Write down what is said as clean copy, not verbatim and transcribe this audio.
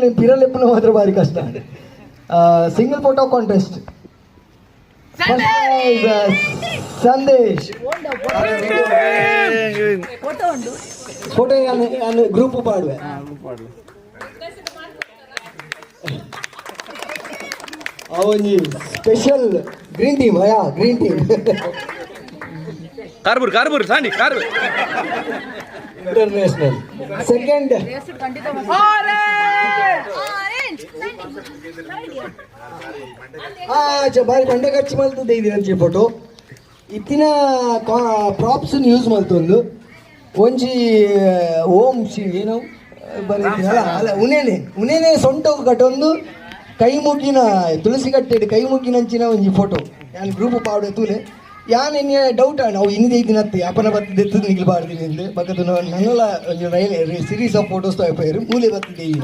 ಪಿರಲೆಪ್ಪನ ಮಾತ್ರ ಭಾರಿ ಕಷ್ಟ. Single photo contest Sandesh photo group ಪಾಡುವೆ ಅವನಿ special green team green team ಕಾರ್ಬೂರ್ ಸಾಂಡಿ ಕಾರ್ಬೂರ್ ಇಂಟರ್ನ್ಯಾಷನಲ್ ಸೆಕೆಂಡ್ ಬಾರಿ ಬಂಡ ಖರ್ಚು ಮಲ್ತದೆ ಇದೀನಿ ಫೋಟೋ ಇತ್ತಿನ ಪ್ರಾಪ್ಸ್ ಯೂಸ್ ಮಲ್ತೊಂದು ಒಂಜಿ ಓಂ ಶಿವ್ ಏನೋ ಬಂದಿದ್ದೀನಲ್ಲ ಅಲ್ಲ ಉನೇನೆ ಸೊಂಟೋಗು ಕಟ್ಟೊಂದು ಕೈ ಮುಗ್ಗಿನ ತುಳಸಿ ಕಟ್ಟೆಡು ಕೈ ಮುಗ್ಗಿನಂಚಿನ ಒಂಜಿ ಫೋಟೋ ಯಾನ್ ಗ್ರೂಪ್ ಪಾವಡೆ ತೂಲೆ ಯಾನ್ ಎನ್ನೆ ಡೌಟ್ ನಾವು ಇನ್ನಿದೆ ಇದ್ದಿನತ್ತೆ ಅಪ್ಪನ ಬತ್ತಿದ್ದು ಎತ್ತದು ನಿಲ್ಬಾರ್ದಿನಿ ಅಂದೆ ಬಕ್ಕದು ನನ್ನಲ್ಲ ಒಂದು ಸೀರೀಸ್ ಆಫ್ ಫೋಟೋಸ್ ತಗೋರು ಮೂಲೆ ಬತ್ತಿದ್ದೆ ಈಗ